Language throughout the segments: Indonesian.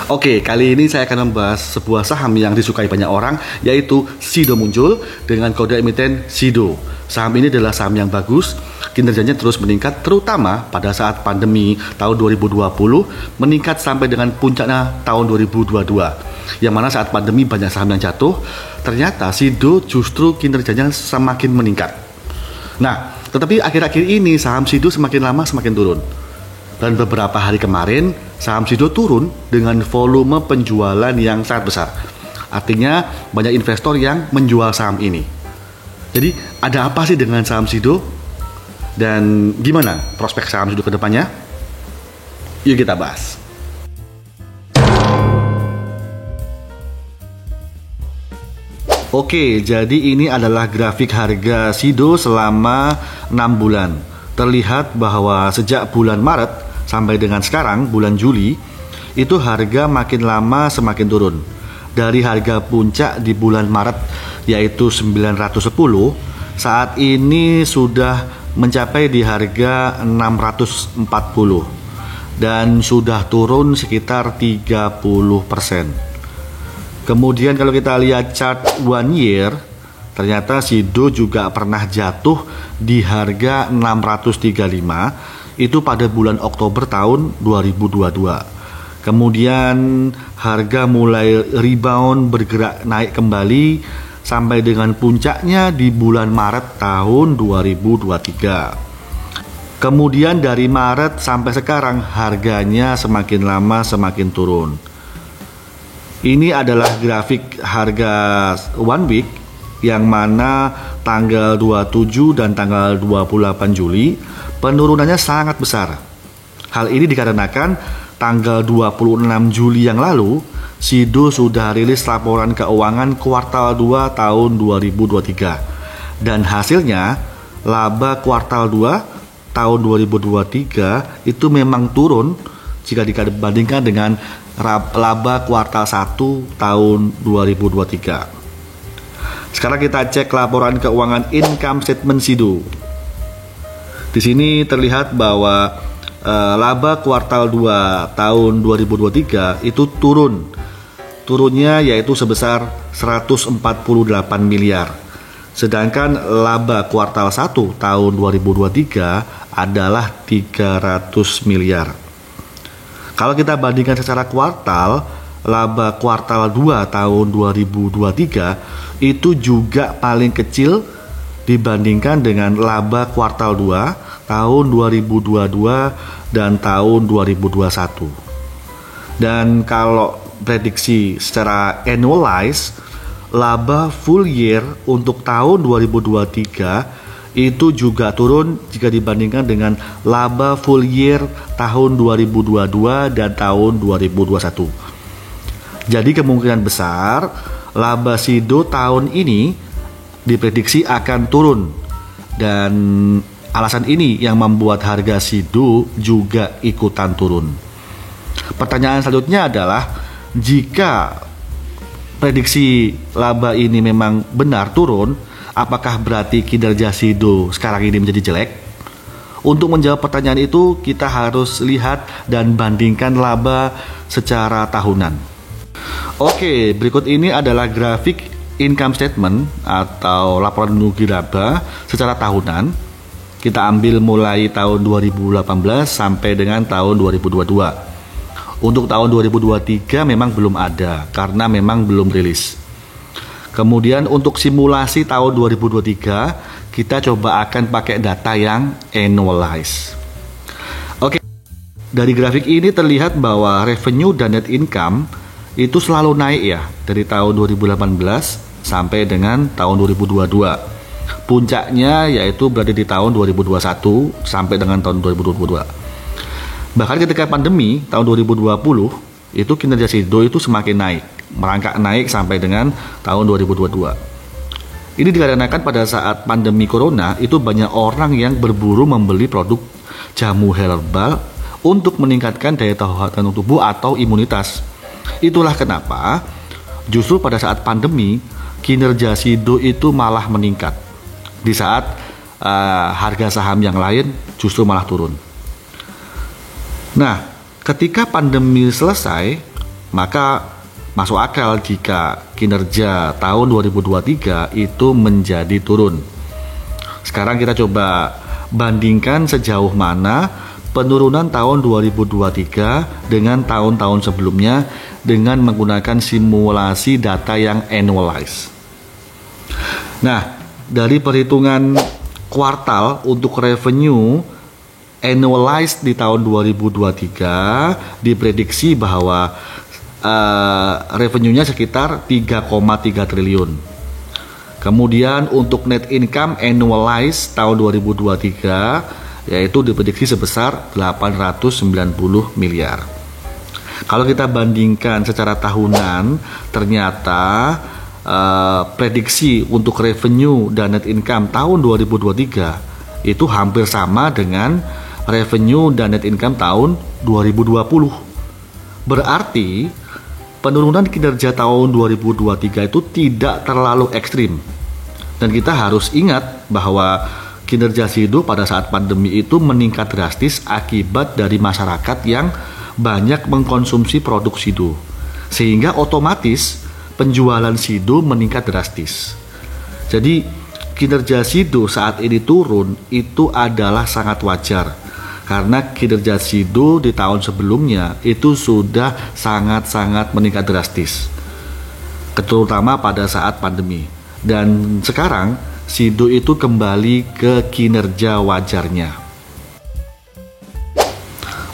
Oke, kali ini saya akan membahas sebuah saham yang disukai banyak orang, yaitu Sido muncul dengan kode emiten Sido. Saham ini adalah saham yang bagus, kinerjanya terus meningkat, terutama pada saat pandemi tahun 2020, meningkat sampai dengan puncaknya tahun 2022. Yang mana saat pandemi banyak saham yang jatuh, ternyata Sido justru kinerjanya semakin meningkat. Nah, tetapi akhir-akhir ini saham Sido semakin lama semakin turun. Dan beberapa hari kemarin, saham Sido turun dengan volume penjualan yang sangat besar. Artinya banyak investor yang menjual saham ini. Jadi ada apa sih dengan saham Sido? Dan gimana prospek saham Sido ke depannya? Yuk kita bahas. Oke, jadi ini adalah grafik harga Sido selama 6 bulan. Terlihat bahwa sejak bulan Maret sampai dengan sekarang, bulan Juli, itu harga makin lama semakin turun. Dari harga puncak di bulan Maret, yaitu 910, saat ini sudah mencapai di harga 640. Dan sudah turun sekitar 30%. Kemudian kalau kita lihat chart 1 year, ternyata Sido juga pernah jatuh di harga 635. Itu pada bulan Oktober tahun 2022. Kemudian harga mulai rebound, bergerak naik kembali sampai dengan puncaknya di bulan Maret tahun 2023. Kemudian dari Maret sampai sekarang harganya semakin lama semakin turun. Ini adalah grafik harga 1 week yang mana tanggal 27 dan tanggal 28 Juli penurunannya sangat besar. Hal ini dikarenakan tanggal 26 Juli yang lalu Sido sudah rilis laporan keuangan kuartal 2 tahun 2023. Dan hasilnya laba kuartal 2 tahun 2023 itu memang turun jika dibandingkan dengan laba kuartal 1 tahun 2023. Sekarang kita cek laporan keuangan income statement Sido. Di sini terlihat bahwa laba kuartal 2 tahun 2023 itu turunnya yaitu sebesar 148 miliar. Sedangkan laba kuartal 1 tahun 2023 adalah 300 miliar. Kalau kita bandingkan secara kuartal, laba kuartal 2 tahun 2023 itu juga paling kecil dibandingkan dengan laba kuartal 2 tahun 2022 dan tahun 2021. Dan kalau prediksi secara annualized, laba full year untuk tahun 2023 itu juga turun jika dibandingkan dengan laba full year tahun 2022 dan tahun 2021. Jadi kemungkinan besar laba Sido tahun ini diprediksi akan turun, dan alasan ini yang membuat harga Sido juga ikutan turun. Pertanyaan selanjutnya adalah, jika prediksi laba ini memang benar turun, apakah berarti kinerja Sido sekarang ini menjadi jelek? Untuk menjawab pertanyaan itu, kita harus lihat dan bandingkan laba secara tahunan. Oke, berikut ini adalah grafik income statement atau laporan rugi laba secara tahunan. Kita ambil mulai tahun 2018 sampai dengan tahun 2022. Untuk tahun 2023 memang belum ada karena memang belum rilis. Kemudian untuk simulasi tahun 2023 kita coba akan pakai data yang annualized. Oke, dari grafik ini terlihat bahwa revenue dan net income itu selalu naik ya dari tahun 2018 sampai dengan tahun 2022. Puncaknya yaitu berada di tahun 2021 sampai dengan tahun 2022. Bahkan ketika pandemi tahun 2020 itu kinerja Sido itu semakin naik, merangkak naik sampai dengan tahun 2022. Ini dikarenakan pada saat pandemi corona itu banyak orang yang berburu membeli produk jamu herbal untuk meningkatkan daya tahan tubuh atau imunitas. Itulah kenapa justru pada saat pandemi kinerja Sido itu malah meningkat di saat harga saham yang lain justru malah turun. Nah, ketika pandemi selesai, maka masuk akal jika kinerja tahun 2023 itu menjadi turun. Sekarang kita coba bandingkan sejauh mana penurunan tahun 2023 dengan tahun-tahun sebelumnya dengan menggunakan simulasi data yang annualized. Nah, dari perhitungan kuartal untuk revenue annualized di tahun 2023 diprediksi bahwa revenue-nya sekitar 3,3 triliun. Kemudian untuk net income annualized tahun 2023 yaitu diprediksi sebesar 890 miliar. Kalau kita bandingkan secara tahunan, ternyata prediksi untuk revenue dan net income tahun 2023 itu hampir sama dengan revenue dan net income tahun 2020. Berarti penurunan kinerja tahun 2023 itu tidak terlalu ekstrim. Dan kita harus ingat bahwa kinerja Sido pada saat pandemi itu meningkat drastis akibat dari masyarakat yang banyak mengkonsumsi produk Sido. Sehingga otomatis penjualan Sido meningkat drastis. Jadi kinerja Sido saat ini turun itu adalah sangat wajar. Karena kinerja Sido di tahun sebelumnya itu sudah sangat-sangat meningkat drastis, terutama pada saat pandemi. Dan sekarang Sido itu kembali ke kinerja wajarnya.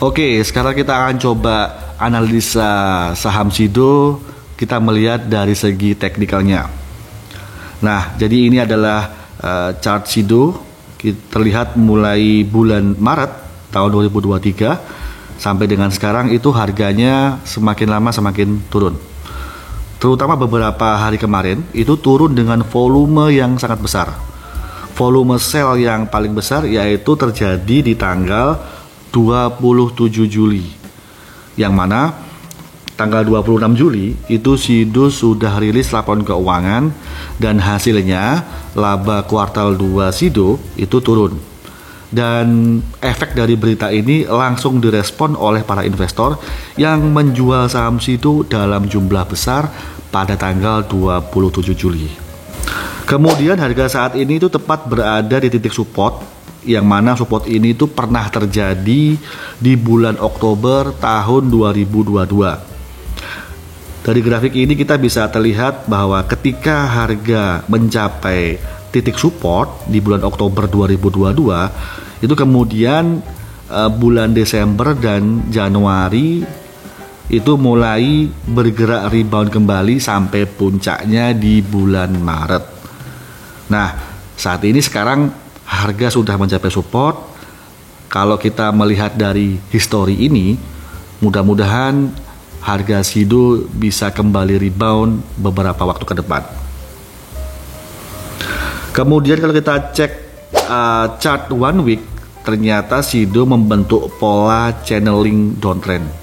Oke, sekarang kita akan coba analisa saham Sido. Kita melihat dari segi teknikalnya. Nah, jadi ini adalah chart Sido. Terlihat mulai bulan Maret tahun 2023 sampai dengan sekarang itu harganya semakin lama semakin turun. Terutama beberapa hari kemarin itu turun dengan volume yang sangat besar. Volume sell yang paling besar yaitu terjadi di tanggal 27 Juli. Yang mana tanggal 26 Juli itu Sido sudah rilis laporan keuangan dan hasilnya laba kuartal 2 Sido itu turun. Dan efek dari berita ini langsung direspon oleh para investor yang menjual saham Sido dalam jumlah besar pada tanggal 27 Juli. Kemudian harga saat ini itu tepat berada di titik support, yang mana support ini itu pernah terjadi di bulan Oktober tahun 2022. Dari grafik ini kita bisa terlihat bahwa ketika harga mencapai titik support di bulan Oktober 2022 itu kemudian bulan Desember dan Januari itu mulai bergerak rebound kembali sampai puncaknya di bulan Maret. Nah, saat ini sekarang harga sudah mencapai support. Kalau kita melihat dari histori ini, mudah-mudahan harga Sido bisa kembali rebound beberapa waktu ke depan. Kemudian kalau kita cek chart 1 week, ternyata Sido membentuk pola channeling downtrend.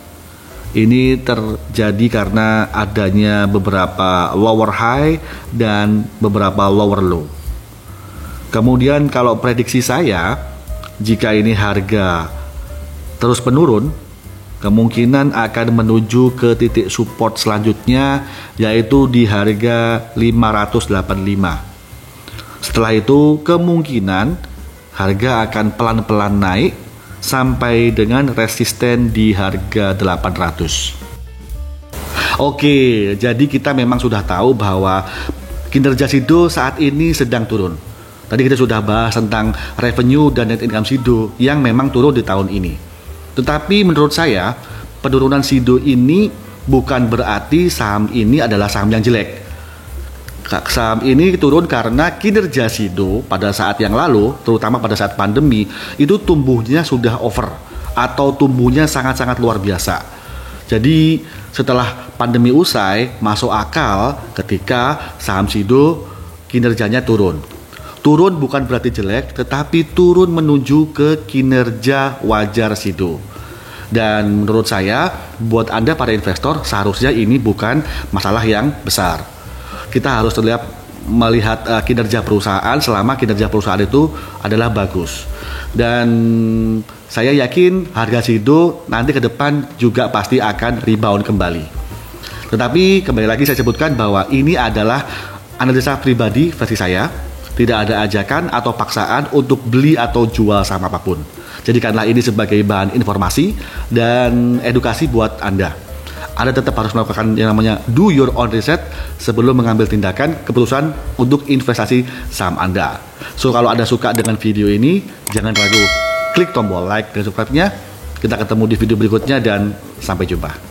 Ini terjadi karena adanya beberapa lower high dan beberapa lower low. Kemudian kalau prediksi saya, jika ini harga terus menurun, kemungkinan akan menuju ke titik support selanjutnya yaitu di harga 585. Setelah itu kemungkinan harga akan pelan-pelan naik sampai dengan resisten di harga 800. Oke, jadi kita memang sudah tahu bahwa kinerja Sido saat ini sedang turun. Tadi kita sudah bahas tentang revenue dan net income Sido yang memang turun di tahun ini. Tetapi menurut saya penurunan Sido ini bukan berarti saham ini adalah saham yang jelek. Saham ini turun karena kinerja Sido pada saat yang lalu, terutama pada saat pandemi, itu tumbuhnya sudah over atau tumbuhnya sangat-sangat luar biasa. Jadi setelah pandemi usai, masuk akal ketika saham Sido kinerjanya turun. Turun bukan berarti jelek, tetapi turun menuju ke kinerja wajar Sido. Dan menurut saya, buat Anda para investor, seharusnya ini bukan masalah yang besar. Kita harus melihat kinerja perusahaan selama kinerja perusahaan itu adalah bagus. Dan saya yakin harga Sido nanti ke depan juga pasti akan rebound kembali. Tetapi kembali lagi saya sebutkan bahwa ini adalah analisa pribadi versi saya, tidak ada ajakan atau paksaan untuk beli atau jual saham apapun. Jadikanlah ini sebagai bahan informasi dan edukasi buat Anda. Anda tetap harus melakukan yang namanya do your own research sebelum mengambil tindakan keputusan untuk investasi saham Anda. So kalau Anda suka dengan video ini, jangan ragu klik tombol like dan subscribe-nya. Kita ketemu di video berikutnya dan sampai jumpa.